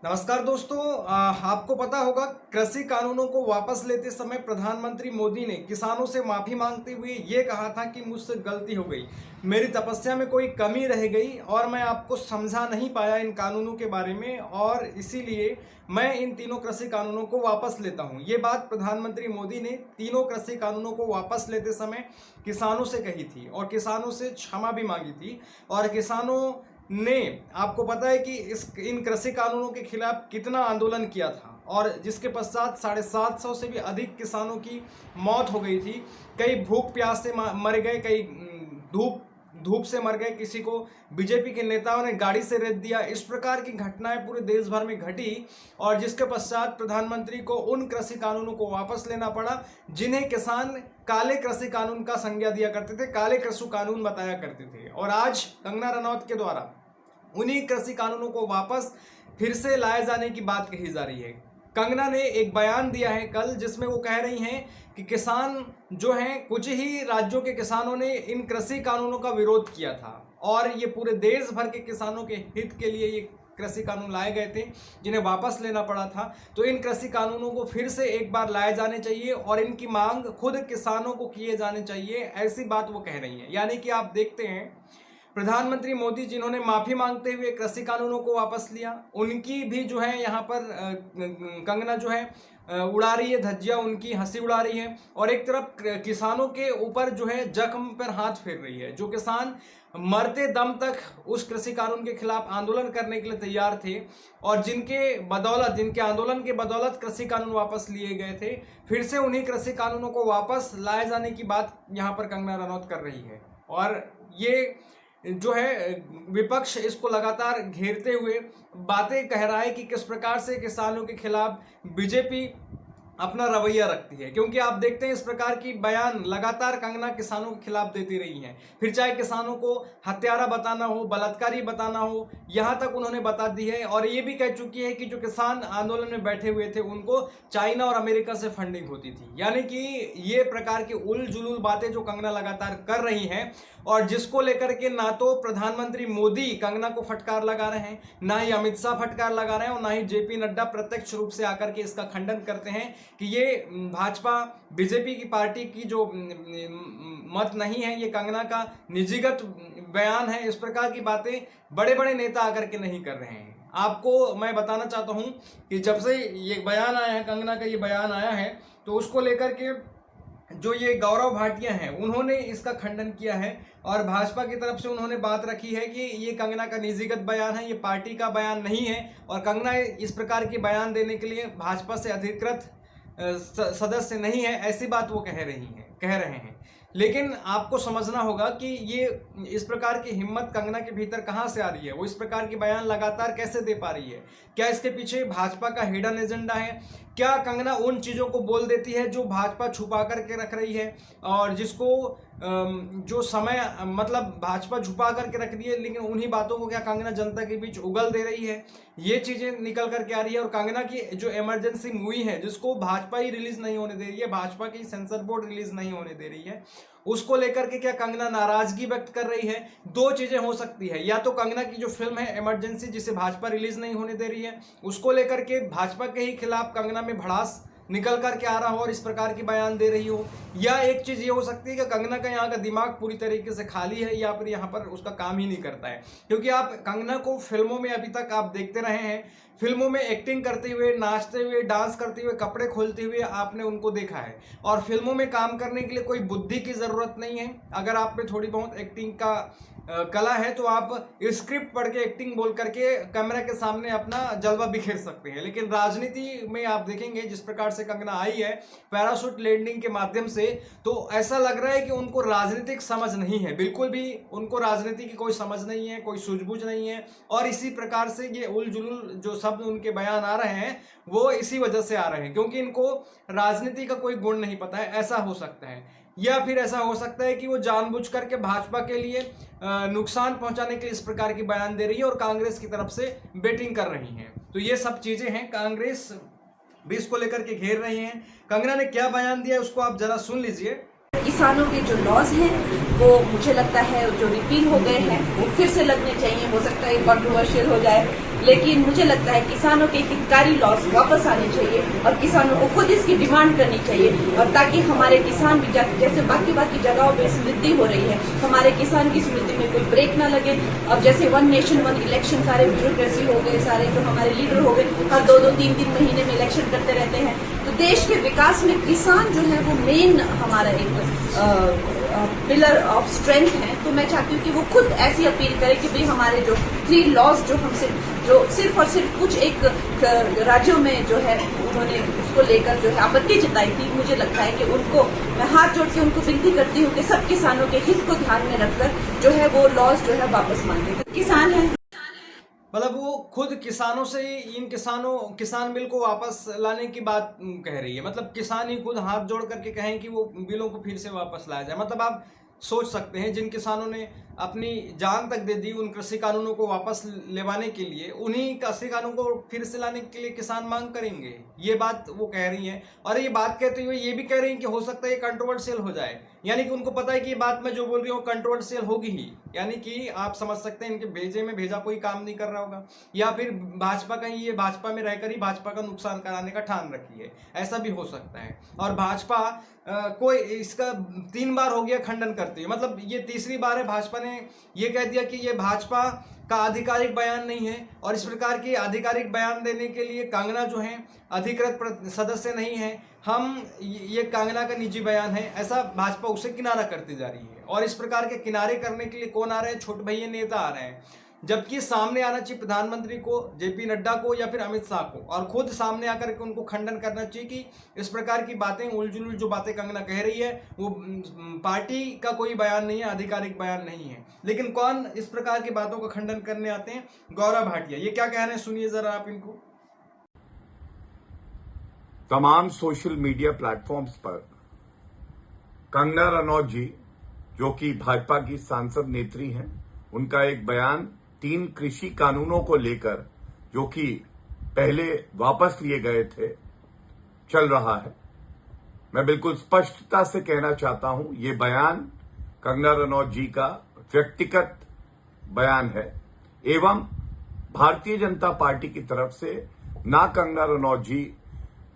नमस्कार दोस्तों, आपको पता होगा कृषि कानूनों को वापस लेते समय प्रधानमंत्री मोदी ने किसानों से माफी मांगते हुए ये कहा था कि मुझसे गलती हो गई, मेरी तपस्या में कोई कमी रह गई और मैं आपको समझा नहीं पाया इन कानूनों के बारे में और इसीलिए मैं इन तीनों कृषि कानूनों को वापस लेता हूं। ये बात प्रधानमंत्री मोदी ने तीनों कृषि कानूनों को वापस लेते समय किसानों से कही थी और किसानों से क्षमा भी मांगी थी। और किसानों ने, आपको पता है कि इन कृषि कानूनों के खिलाफ कितना आंदोलन किया था और जिसके पश्चात 750 से भी अधिक किसानों की मौत हो गई थी। कई भूख प्यास से मर गए, कई धूप से मर गए, किसी को बीजेपी के नेताओं ने गाड़ी से रेत दिया। इस प्रकार की घटनाएं पूरे देश भर में घटी और जिसके पश्चात प्रधानमंत्री को उन कृषि कानूनों को वापस लेना पड़ा जिन्हें किसान काले कृषि कानून का संज्ञा दिया करते थे, काले कृषि कानून बताया करते थे। और आज कंगना रनौत के द्वारा उन्हीं कृषि कानूनों को वापस फिर से लाए जाने की बात कही जा रही है। कंगना ने एक बयान दिया है कल, जिसमें वो कह रही हैं कि किसान जो हैं, कुछ ही राज्यों के किसानों ने इन कृषि कानूनों का विरोध किया था और ये पूरे देश भर के किसानों के हित के लिए ये कृषि कानून लाए गए थे जिन्हें वापस लेना पड़ा था। तो इन कृषि कानूनों को फिर से एक बार लाए जाने चाहिए और इनकी मांग खुद किसानों को किए जाने चाहिए, ऐसी बात वो कह रही हैं। यानी कि आप देखते हैं प्रधानमंत्री मोदी जिन्होंने माफी मांगते हुए कृषि कानूनों को वापस लिया, उनकी भी जो है यहाँ पर कंगना जो है उड़ा रही है धज्जियां, उनकी हंसी उड़ा रही है और एक तरफ किसानों के ऊपर जो है जख्म पर हाथ फेर रही है। जो किसान मरते दम तक उस कृषि कानून के खिलाफ आंदोलन करने के लिए तैयार थे और जिनके आंदोलन के बदौलत कृषि कानून वापस लिए गए थे, फिर से उन्हीं कृषि कानूनों को वापस लाए जाने की बात यहाँ पर कंगना रनौत कर रही है। और ये जो है विपक्ष इसको लगातार घेरते हुए बातें कह रहा है कि किस प्रकार से किसानों के खिलाफ बीजेपी अपना रवैया रखती है, क्योंकि आप देखते हैं इस प्रकार की बयान लगातार कंगना किसानों के खिलाफ देती रही हैं। फिर चाहे किसानों को हत्यारा बताना हो, बलात्कारी बताना हो, यहाँ तक उन्होंने बता दी है और ये भी कह चुकी है कि जो किसान आंदोलन में बैठे हुए थे उनको चाइना और अमेरिका से फंडिंग होती थी। यानी कि ये प्रकार की उल जुलूल बातें जो कंगना लगातार कर रही हैं और जिसको लेकर के ना तो प्रधानमंत्री मोदी कंगना को फटकार लगा रहे हैं, ना ही अमित शाह फटकार लगा रहे हैं और ना ही जेपी नड्डा प्रत्यक्ष रूप से आकर के इसका खंडन करते हैं कि ये भाजपा बीजेपी की पार्टी की जो मत नहीं है, ये कंगना का निजीगत बयान है। इस प्रकार की बातें बड़े बड़े नेता आकर के नहीं कर रहे हैं। आपको मैं बताना चाहता हूं कि जब से ये बयान आया है, कंगना का ये बयान आया है, तो उसको लेकर के जो ये गौरव भाटिया हैं उन्होंने इसका खंडन किया है और भाजपा की तरफ से उन्होंने बात रखी है कि ये कंगना का निजीगत बयान है, ये पार्टी का बयान नहीं है और कंगना इस प्रकार की बयान देने के लिए भाजपा से अधिकृत सदस्य नहीं है, ऐसी बात वो कह रहे हैं। लेकिन आपको समझना होगा कि ये इस प्रकार की हिम्मत कंगना के भीतर कहाँ से आ रही है, वो इस प्रकार की बयान लगातार कैसे दे पा रही है। क्या इसके पीछे भाजपा का हिडन एजेंडा है? क्या कंगना उन चीज़ों को बोल देती है जो भाजपा छुपा करके रख रही है और जिसको जो समय मतलब भाजपा छुपा करके रख दी है, लेकिन उन्हीं बातों को क्या कंगना जनता के बीच उगल दे रही है? ये चीज़ें निकल करके आ रही है। और कंगना की जो इमरजेंसी मूवी है जिसको भाजपा ही रिलीज नहीं होने दे रही है, भाजपा की सेंसर बोर्ड रिलीज नहीं होने दे रही है, उसको लेकर के क्या कंगना नाराजगी व्यक्त कर रही है? दो चीजें हो सकती है, या तो कंगना की जो फिल्म है इमरजेंसी जिसे भाजपा रिलीज नहीं होने दे रही है उसको लेकर के भाजपा के ही खिलाफ कंगना में भड़ास निकल करके आ रहा हो और इस प्रकार की बयान दे रही हो, या एक चीज ये हो सकती है कि कंगना का यहाँ का दिमाग पूरी तरीके से खाली है या फिर यहाँ पर उसका काम ही नहीं करता है। क्योंकि आप कंगना को फिल्मों में अभी तक आप देखते रहे हैं, फिल्मों में एक्टिंग करते हुए, नाचते हुए, डांस करते हुए, कपड़े खोलते हुए आपने उनको देखा है और फिल्मों में काम करने के लिए कोई बुद्धि की जरूरत नहीं है। अगर आप में थोड़ी बहुत एक्टिंग का कला है तो आप स्क्रिप्ट पढ़ के एक्टिंग बोल करके कैमरा के सामने अपना जलवा बिखेर सकते हैं। लेकिन राजनीति में आप देखेंगे जिस प्रकार से कंगना आई है पैराशूट लैंडिंग के माध्यम से, तो ऐसा लग रहा है कि उनको राजनीतिक समझ नहीं है, बिल्कुल भी उनको राजनीति की कोई समझ नहीं है, कोई सूझबूझ नहीं है। और इसी प्रकार से ये उल जुलूल जो शब्द उनके बयान आ रहे हैं वो इसी वजह से आ रहे हैं, क्योंकि इनको राजनीति का कोई गुण नहीं पता है। ऐसा हो सकता है, या फिर ऐसा हो सकता है कि वो जानबूझ करके भाजपा के लिए नुकसान पहुंचाने के लिए इस प्रकार की बयान दे रही है और कांग्रेस की तरफ से बेटिंग कर रही हैं। तो ये सब चीजें हैं, कांग्रेस भी इसको लेकर के घेर रही हैं। कंगना ने क्या बयान दिया है उसको आप जरा सुन लीजिए। किसानों के जो लॉज हैं वो मुझे लगता है जो रिपील हो गए हैं वो फिर से लगने चाहिए। हो सकता है कंट्रोवर्शियल हो जाए, लेकिन मुझे लगता है किसानों के हितकारी लॉस वापस आने चाहिए और किसानों को खुद इसकी डिमांड करनी चाहिए, और ताकि हमारे किसान भी जैसे बाकी जगहों पे समृद्धि हो रही है, हमारे किसान की समृद्धि में कोई ब्रेक ना लगे। अब जैसे 1 नेशन 1 इलेक्शन सारे ब्यूरोक्रेसी हो गए, सारे जो हमारे लीडर हो गए हर 2-3 महीने में इलेक्शन करते रहते हैं, तो देश के विकास में किसान जो है वो मेन हमारा एक पिलर ऑफ स्ट्रेंथ है। तो मैं चाहती हूँ कि वो खुद ऐसी अपील करे कि भाई हमारे जो 3 लॉज जो हमसे जो सिर्फ और सिर्फ कुछ एक राज्यों में जो है उन्होंने उसको लेकर जो है आपत्ति जताई थी, मुझे लगता है कि उनको मैं हाथ जोड़ के उनको विनती करती हूँ कि सब किसानों के हित को ध्यान में रखकर जो है वो लॉज जो है वापस मांगे। किसान है, मतलब वो खुद किसानों से ही इन किसान बिल को वापस लाने की बात कह रही है। मतलब किसान ही खुद हाथ जोड़ करके कहें कि वो बिलों को फिर से वापस लाया जाए। मतलब आप सोच सकते हैं, जिन किसानों ने अपनी जान तक दे दी उन कृषि कानूनों को वापस लेवाने के लिए, उन्हीं कृषि कानूनों को फिर से लाने के लिए किसान मांग करेंगे। ये बात वो कह रही हैं। और ये बात कहते हुए ये भी कह रही हैं कि हो सकता है ये कंट्रोवर्शियल हो जाए, यानी कि उनको पता है कि ये बात मैं जो बोल रही हूँ कंट्रोवर्शियल होगी ही। यानी कि आप समझ सकते हैं इनके भेजा कोई काम नहीं कर रहा होगा, या फिर भाजपा का ये भाजपा में रहकर ही भाजपा का नुकसान कराने का ठान रखी है, ऐसा भी हो सकता है। और भाजपा कोई इसका 3 बार हो गया खंडन करती है, मतलब ये तीसरी बार है भाजपा ने ये कह दिया कि ये भाजपा का आधिकारिक बयान नहीं है, और इस प्रकार की आधिकारिक बयान देने के लिए कांगना जो है अधिकृत सदस्य नहीं है, हम ये कांगना का निजी बयान है, ऐसा भाजपा उसे किनारा करती जा रही है। और इस प्रकार के किनारे करने के लिए कौन आ रहे हैं? छोटे भैया नेता आ रहे हैं, जबकि सामने आना चाहिए प्रधानमंत्री को, जेपी नड्डा को या फिर अमित शाह को, और खुद सामने आकर के उनको खंडन करना चाहिए कि इस प्रकार की बातें उलझुल जो बातें कंगना कह रही है वो पार्टी का कोई बयान नहीं है, आधिकारिक बयान नहीं है। लेकिन कौन इस प्रकार की बातों का खंडन करने आते हैं? गौरव भाटिया। ये क्या कह रहे हैं सुनिए जरा आप इनको। तमाम सोशल मीडिया प्लेटफॉर्म्स पर कंगना रनौत जी, जो कि भाजपा की सांसद नेत्री हैं, उनका एक बयान 3 कृषि कानूनों को लेकर, जो कि पहले वापस लिए गए थे, चल रहा है। मैं बिल्कुल स्पष्टता से कहना चाहता हूं, ये बयान कंगना रनौत जी का व्यक्तिगत बयान है, एवं भारतीय जनता पार्टी की तरफ से ना कंगना रनौत जी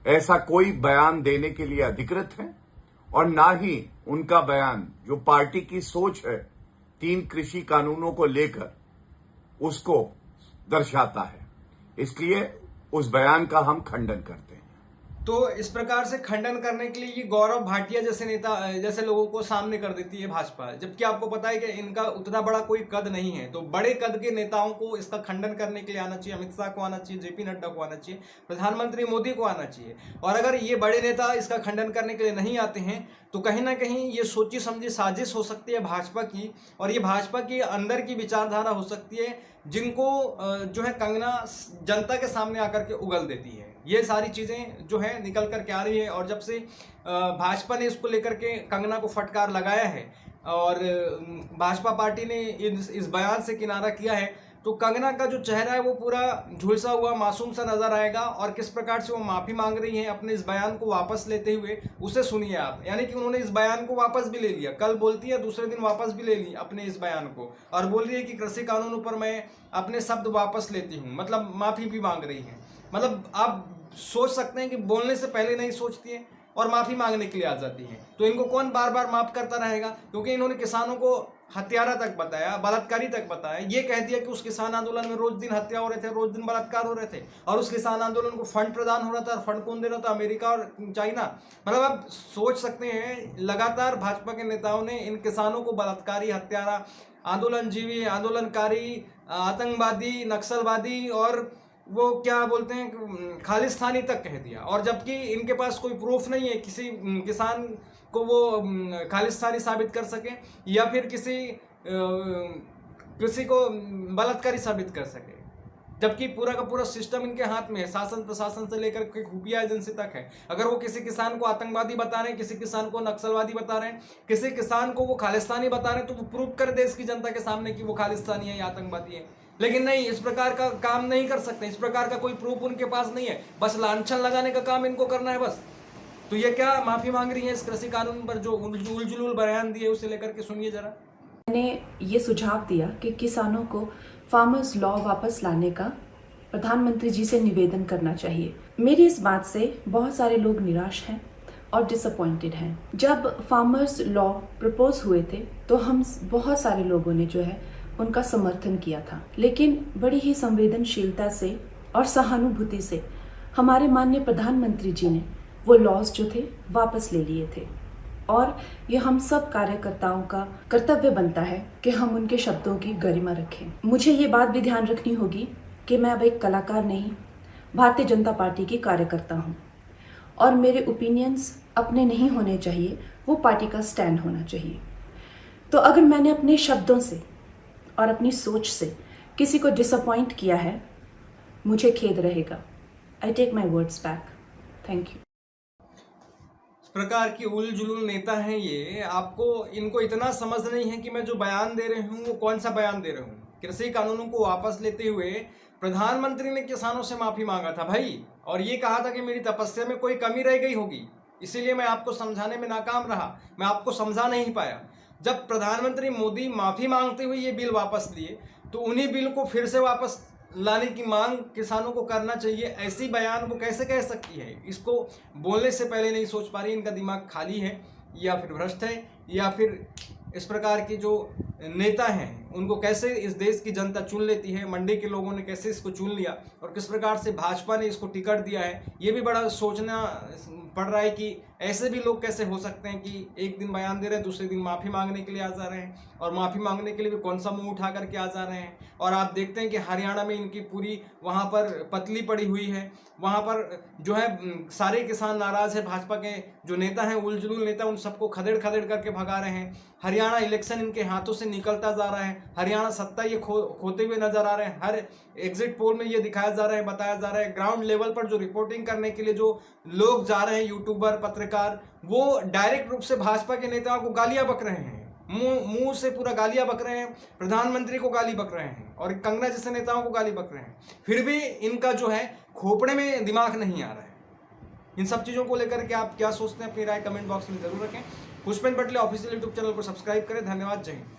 ऐसा कोई बयान देने के लिए अधिकृत हैं, और ना ही उनका बयान जो पार्टी की सोच है 3 कृषि कानूनों को लेकर उसको दर्शाता है। इसलिए उस बयान का हम खंडन करते हैं। तो इस प्रकार से खंडन करने के लिए ये गौरव भाटिया जैसे नेता जैसे लोगों को सामने कर देती है भाजपा, जबकि आपको पता है कि इनका उतना बड़ा कोई कद नहीं है। तो बड़े कद के नेताओं को इसका खंडन करने के लिए आना चाहिए, अमित शाह को आना चाहिए, जेपी नड्डा को आना चाहिए, प्रधानमंत्री मोदी को आना चाहिए। और अगर ये बड़े नेता इसका खंडन करने के लिए नहीं आते हैं तो कहीं ना कहीं ये सोची समझी साजिश हो सकती है भाजपा की, और ये भाजपा की अंदर की विचारधारा हो सकती है, जिनको जो है कंगना जनता के सामने आकर के उगल देती है। ये सारी चीज़ें जो है निकल कर के आ रही है, और जब से भाजपा ने इसको लेकर के कंगना को फटकार लगाया है और भाजपा पार्टी ने इस बयान से किनारा किया है, तो कंगना का जो चेहरा है वो पूरा झुलसा हुआ मासूम सा नजर आएगा। और किस प्रकार से वो माफ़ी मांग रही हैं अपने इस बयान को वापस लेते हुए, उसे सुनिए आप। यानी कि उन्होंने इस बयान को वापस भी ले लिया, कल बोलती है दूसरे दिन वापस भी ले ली अपने इस बयान को, और बोल रही है कि कृषि कानूनों पर मैं अपने शब्द वापस लेती हूँ, मतलब माफ़ी भी मांग रही है। मतलब आप सोच सकते हैं कि बोलने से पहले नहीं सोचती है और माफ़ी मांगने के लिए आ जाती है। तो इनको कौन बार बार माफ़ करता रहेगा? क्योंकि इन्होंने किसानों को हत्यारा तक बताया, बलात्कारी तक बताया, ये कह दिया कि उस किसान आंदोलन में रोज दिन हत्या हो रहे थे, रोज दिन बलात्कार हो रहे थे, और उस किसान आंदोलन को फंड प्रदान हो रहा था। फंड कौन दे रहा था? अमेरिका और चाइना। मतलब आप सोच सकते हैं लगातार भाजपा के नेताओं ने इन किसानों को बलात्कारी, हत्यारा, आंदोलनजीवी, आंदोलनकारी, आतंकवादी, नक्सलवादी और वो क्या बोलते हैं खालिस्तानी तक कह दिया। और जबकि इनके पास कोई प्रूफ नहीं है किसी किसान को वो खालिस्तानी साबित कर सके, या फिर किसी को बलात्कारी साबित कर सके, जबकि पूरा का पूरा सिस्टम इनके हाथ में है, शासन प्रशासन से लेकर के खुफिया एजेंसी तक है। अगर वो किसी किसान को आतंकवादी बता रहे हैं, किसी किसान को नक्सलवादी बता रहे हैं, किसी किसान को वो खालिस्तानी बता रहे हैं, तो वो प्रूव कर दे इसकी जनता के सामने कि वो खालिस्तानी है या आतंकवादी है। लेकिन नहीं, इस प्रकार का काम नहीं कर सकते, इस प्रकार का कोई प्रूफ उनके पास नहीं है, बस लांछन लगाने का काम इनको करना है बस। तो ये क्या माफी मांग रही है इस कृषि कानून पर जो उलझुल बयान दिए, उसे लेकर के सुनिए जरा। मैंने ये सुझाव दिया कि किसानों को फार्मर्स लॉ वापस लाने का प्रधानमंत्री जी से निवेदन करना चाहिए। मेरी इस बात से बहुत सारे लोग निराश हैं और डिसअपॉइंटेड हैं। जब फार्मर्स लॉ प्रपोज हुए थे तो हम बहुत सारे लोगों ने जो है उनका समर्थन किया था, लेकिन बड़ी ही संवेदनशीलता से और सहानुभूति से हमारे माननीय प्रधानमंत्री जी ने वो लॉज जो थे वापस ले लिए थे। और ये हम सब कार्यकर्ताओं का कर्तव्य बनता है कि हम उनके शब्दों की गरिमा रखें। मुझे ये बात भी ध्यान रखनी होगी कि मैं अब एक कलाकार नहीं, भारतीय जनता पार्टी की कार्यकर्ता हूँ और मेरे ओपिनियंस अपने नहीं होने चाहिए, वो पार्टी का स्टैंड होना चाहिए। तो अगर मैंने अपने शब्दों से और अपनी सोच से किसी को डिसअपॉइंट किया है, मुझे खेद रहेगा। I take my words back. Thank you. इस प्रकार की उल जुलूल नेता हैं ये। आपको इनको इतना समझ नहीं है कि मैं जो बयान दे रही हूँ वो कौन सा बयान दे रहा हूँ। कृषि कानूनों को वापस लेते हुए प्रधानमंत्री ने किसानों से माफी मांगा था भाई, और ये कहा था कि मेरी तपस्या में कोई कमी रह गई होगी, इसीलिए मैं आपको समझाने में नाकाम रहा, मैं आपको समझा नहीं पाया। जब प्रधानमंत्री मोदी माफी मांगते हुए ये बिल वापस लिए तो उन्हीं बिल को फिर से वापस लाने की मांग किसानों को करना चाहिए। ऐसी बयान वो कैसे कह सकती है? इसको बोलने से पहले नहीं सोच पा रही, इनका दिमाग खाली है या फिर भ्रष्ट है, या फिर इस प्रकार के जो नेता हैं उनको कैसे इस देश की जनता चुन लेती है, मंडी के लोगों ने कैसे इसको चुन लिया और किस प्रकार से भाजपा ने इसको टिकट दिया है, ये भी बड़ा सोचना पड़ रहा है कि ऐसे भी लोग कैसे हो सकते हैं कि एक दिन बयान दे रहे हैं, दूसरे दिन माफ़ी मांगने के लिए आ जा रहे हैं, और माफ़ी मांगने के लिए भी कौन सा मुंह उठा करके आ जा रहे हैं। और आप देखते हैं कि हरियाणा में इनकी पूरी वहाँ पर पतली पड़ी हुई है, वहाँ पर जो है सारे किसान नाराज़ है, भाजपा के जो नेता हैं उल जुलूल नेता उन सबको खदेड़ खदेड़ करके भगा रहे हैं। हरियाणा इलेक्शन इनके हाथों से निकलता जा रहा है, हरियाणा सत्ता ये खोते हुए नजर आ रहे हैं। हर एग्जिट पोल में ये दिखाया जा रहा है, बताया जा रहा है। ग्राउंड लेवल पर जो रिपोर्टिंग करने के लिए जो लोग जा रहे हैं, यूट्यूबर, पत्रकार, वो डायरेक्ट रूप से भाजपा के नेताओं को गालियां बक रहे हैं, मुंह से पूरा गालियां बक रहे हैं, प्रधानमंत्री को गाली बक रहे हैं और कंगना जैसे नेताओं को गाली बक रहे हैं। फिर भी इनका जो है खोपड़े में दिमाग नहीं आ रहा है। इन सब चीज़ों को लेकर के आप क्या सोचते हैं, अपनी राय कमेंट बॉक्स में जरूर रखें। पुष्पेंद्र पटले ऑफिशियल यूट्यूब चैनल को सब्सक्राइब करें। धन्यवाद। जय हिंद।